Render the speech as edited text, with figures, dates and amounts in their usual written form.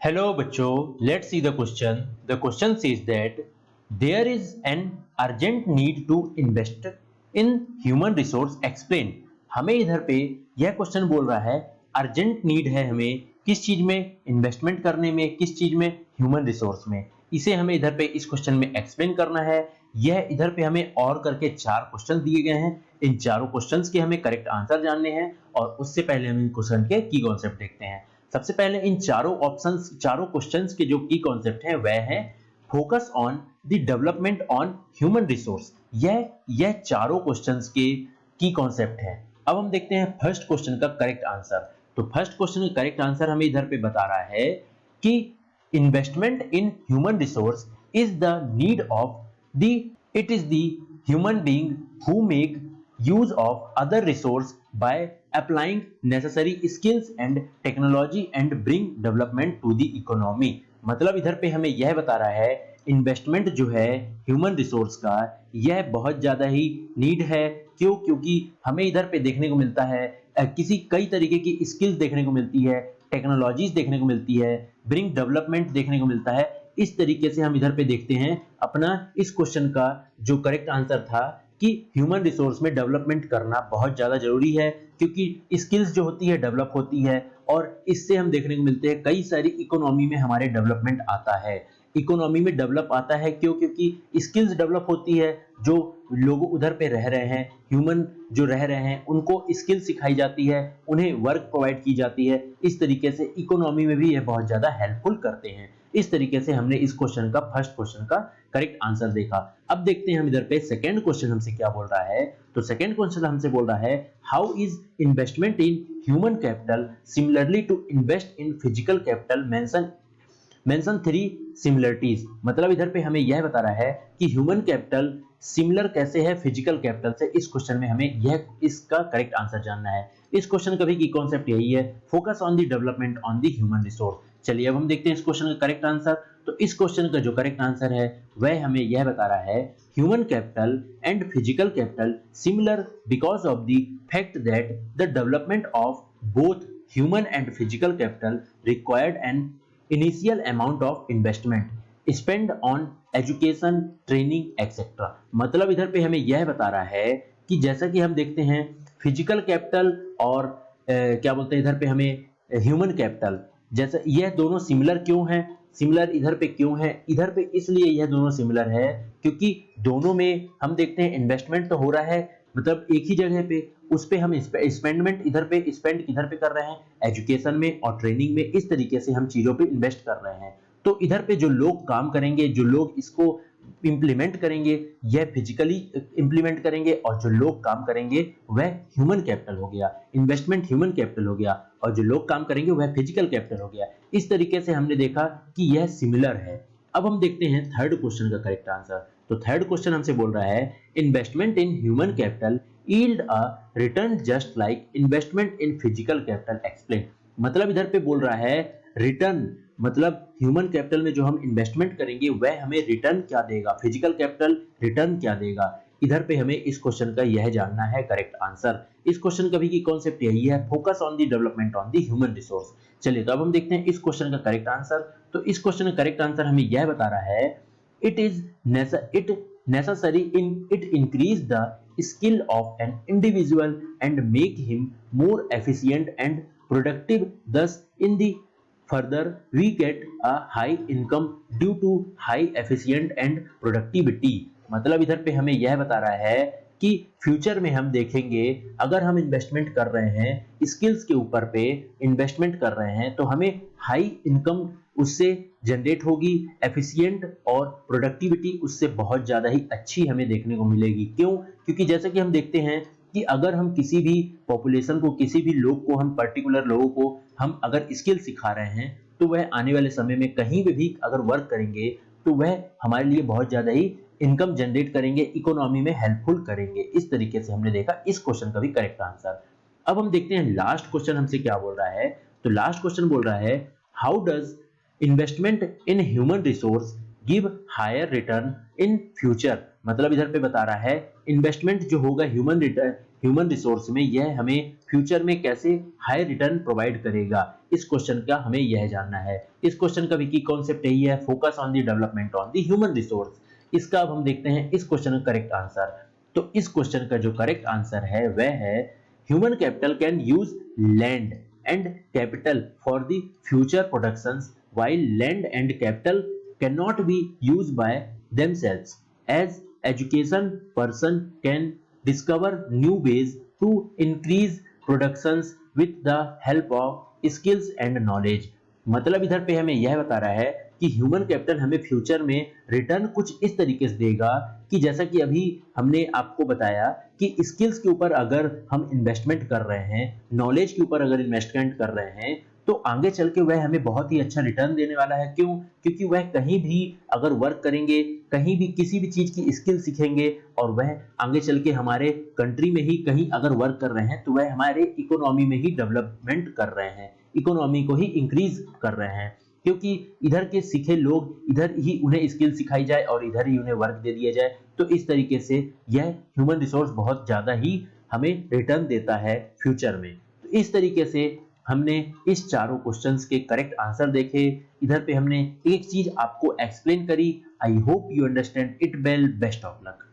Hello बच्चों, let's see the question. The question says that there is an urgent need to invest in human resource. Explain. हमें इधर पे यह question बोल रहा है अर्जेंट नीड है हमें किस चीज में इन्वेस्टमेंट करने में, किस चीज में, ह्यूमन रिसोर्स में। इसे हमें इधर पे इस क्वेश्चन में एक्सप्लेन करना है। यह इधर पे हमें और करके 4 क्वेश्चन दिए गए हैं। इन चारों क्वेश्चंस के हमें करेक्ट आंसर जानने हैं और उससे पहले हम इन क्वेश्चन के की कॉन्सेप्ट देखते हैं। सबसे पहले इन चारों क्वेश्चंस के जो की कॉन्सेप्ट है वह है focus on the development on human resource. यह चारों क्वेश्चंस के की कॉन्सेप्ट है। अब हम देखते हैं फर्स्ट क्वेश्चन का करेक्ट आंसर। तो फर्स्ट क्वेश्चन का करेक्ट आंसर हमें इधर पे बता रहा है कि investment in human resource is the need of the it is the human being who make use of other resource by applying necessary skills and technology and bring development to the economy। मतलब इधर पे हमें यह बता रहा है investment जो है ह्यूमन रिसोर्स का यह बहुत ज्यादा ही नीड है। क्योंकि हमें इधर पे देखने को मिलता है किसी कई तरीके की स्किल्स देखने को मिलती है, टेक्नोलॉजीज देखने को मिलती है, ब्रिंग डेवलपमेंट देखने को मिलता है। इस तरीके से हम इधर पे देखते हैं अपना इस क्वेश्चन का जो करेक्ट आंसर था कि ह्यूमन रिसोर्स में डेवलपमेंट करना बहुत ज्यादा जरूरी है क्योंकि स्किल्स जो होती है डेवलप होती है और इससे हम देखने को मिलते हैं कई सारी इकोनॉमी में हमारे डेवलपमेंट आता है। इकोनॉमी में डेवलप आता है क्योंकि स्किल्स डेवलप होती है। जो लोग उधर पे रह रहे हैं, ह्यूमन जो रह रहे हैं, उनको स्किल सिखाई जाती है, उन्हें वर्क प्रोवाइड की जाती है। इस तरीके से इकोनॉमी में भी ये बहुत ज्यादा हेल्पफुल करते हैं। इस तरीके से हमने इस क्वेश्चन का फर्स्ट क्वेश्चन का करेक्ट आंसर देखा। अब देखते हैं हम इधर पे सेकंड क्वेश्चन हमसे क्या बोल रहा है। तो सेकंड क्वेश्चन हमसे बोल रहा है how is investment in human capital similarly to invest in physical capital. Mention 3 similarities. मतलब इधर पे हमें यह बता रहा है कि ह्यूमन कैपिटल सिमिलर कैसे है फिजिकल कैपिटल से। इस क्वेश्चन में हमें यह इसका करेक्ट आंसर जानना है। इस क्वेश्चन का भी की कॉन्सेप्ट यही है, focus on the development on the human resource. चलिए अब हम देखते हैं इस क्वेश्चन का करेक्ट आंसर। तो इस क्वेश्चन का जो करेक्ट आंसर है वह हमें यह बता रहा है human capital and physical capital similar because of the fact that the development of both human and physical capital required an initial amount of investment spend on education, training etcetera. मतलब इधर पे हमें यह बता रहा है कि जैसा कि हम देखते हैं फिजिकल कैपिटल और क्या बोलते हैं इधर पे हमें ह्यूमन कैपिटल, जैसा यह दोनों सिमिलर क्यों हैं, सिमिलर इधर पे क्यों है, इधर पे इसलिए यह दोनों सिमिलर है क्योंकि दोनों में हम देखते हैं इन्वेस्टमेंट तो हो रहा है, मतलब एक ही जगह पे, उस पे हम स्पेंडमेंट इधर पे स्पेंड किधर पे कर रहे हैं, एजुकेशन में और ट्रेनिंग में। इस तरीके से हम चीजों पे इन्वेस्ट कर रहे हैं। तो इधर पे जो लोग काम करेंगे, जो लोग इसको इंप्लीमेंट करेंगे, यह फिजिकली इंप्लीमेंट करेंगे और जो लोग काम करेंगे वह ह्यूमन कैपिटल हो गया। इन्वेस्टमेंट ह्यूमन कैपिटल हो गया और जो लोग काम करेंगे वह फिजिकल कैपिटल हो गया। इस तरीके से हमने देखा कि यह सिमिलर है। अब हम देखते हैं थर्ड क्वेश्चन का करेक्ट आंसर। तो थर्ड क्वेश्चन हमसे बोल रहा है investment in human capital yield a return just like investment in physical capital. Explain. मतलब इधर पे बोल रहा है रिटर्न, मतलब ह्यूमन कैपिटल में जो हम इन्वेस्टमेंट करेंगे वह हमें रिटर्न क्या देगा, फिजिकल कैपिटल रिटर्न क्या देगा। इधर पे हमें इस क्वेश्चन का यह जानना है करेक्ट आंसर। इस क्वेश्चन का भी की कॉन्सेप्ट यही है, focus on the development on the human resource. चलिए तो अब हम देखते हैं इस क्वेश्चन का करेक्ट आंसर। तो इस क्वेश्चन का करेक्ट आंसर हमें यह बता रहा है it necessary in it increase the skill of an individual and make him more efficient and productive, thus in the further we get a high income due to high efficient and productivity। मतलब इधर पे हमें यह बता रहा है कि future में हम देखेंगे अगर हम इन्वेस्टमेंट कर रहे हैं, स्किल्स के ऊपर पे इन्वेस्टमेंट कर रहे हैं तो हमें हाई इनकम उससे जनरेट होगी, एफिशिएंट और प्रोडक्टिविटी उससे बहुत ज्यादा ही अच्छी हमें देखने को मिलेगी। क्यों? क्योंकि जैसा कि हम देखते हैं कि अगर हम किसी भी पॉपुलेशन को, किसी भी लोग को, हम पर्टिकुलर लोगों को हम अगर स्किल सिखा रहे हैं तो वह आने वाले समय में कहीं भी अगर वर्क करेंगे तो वह हमारे लिए बहुत ज्यादा ही इनकम जनरेट करेंगे, इकोनॉमी में हेल्पफुल करेंगे। इस तरीके से हमने देखा इस क्वेश्चन का भी करेक्ट आंसर। अब हम देखते हैं लास्ट क्वेश्चन हमसे क्या बोल रहा है। तो लास्ट क्वेश्चन बोल रहा है how does investment in human resource give higher return in future. मतलब इधर पे बता रहा है इन्वेस्टमेंट जो होगा ह्यूमन रिसोर्स में यह हमें फ्यूचर में कैसे हाई रिटर्न प्रोवाइड करेगा, इस क्वेश्चन का हमें यह जानना है। इस क्वेश्चन का भी की कॉन्सेप्ट यही है, focus on the development on the human resource. इसका अब हम देखते हैं इस क्वेश्चन का करेक्ट आंसर। तो इस क्वेश्चन का जो करेक्ट आंसर है वह है human capital can use land and capital for the future productions while land and capital cannot be used by themselves. As education person can discover new ways to increase productions with the help of skills and knowledge. मतलब इधर पे हमें यह बता रहा है कि human capital हमें फ्यूचर में रिटर्न कुछ इस तरीके से देगा कि जैसा कि अभी हमने आपको बताया कि स्किल्स के ऊपर अगर हम इन्वेस्टमेंट कर रहे हैं, नॉलेज के ऊपर अगर इन्वेस्टमेंट कर रहे हैं, तो आगे चल के वह हमें बहुत ही अच्छा रिटर्न देने वाला है। क्यों? क्योंकि वह कहीं भी अगर वर्क करेंगे, कहीं भी किसी भी चीज की स्किल सीखेंगे और वह आगे चल के हमारे कंट्री में ही कहीं अगर वर्क कर रहे हैं तो वह हमारे इकोनॉमी में ही डेवलपमेंट कर रहे हैं, इकोनॉमी को ही इंक्रीज कर रहे हैं। क्योंकि इधर के सीखे लोग इधर ही उन्हें स्किल सिखाई जाए और इधर ही उन्हें वर्क दे दिया जाए, तो इस तरीके से यह ह्यूमन रिसोर्स बहुत ज्यादा ही हमें रिटर्न देता है फ्यूचर में। तो इस तरीके से हमने इस चारों क्वेश्चंस के करेक्ट आंसर देखे। इधर पे हमने एक चीज आपको एक्सप्लेन करी। I hope you understand it well. Best of luck.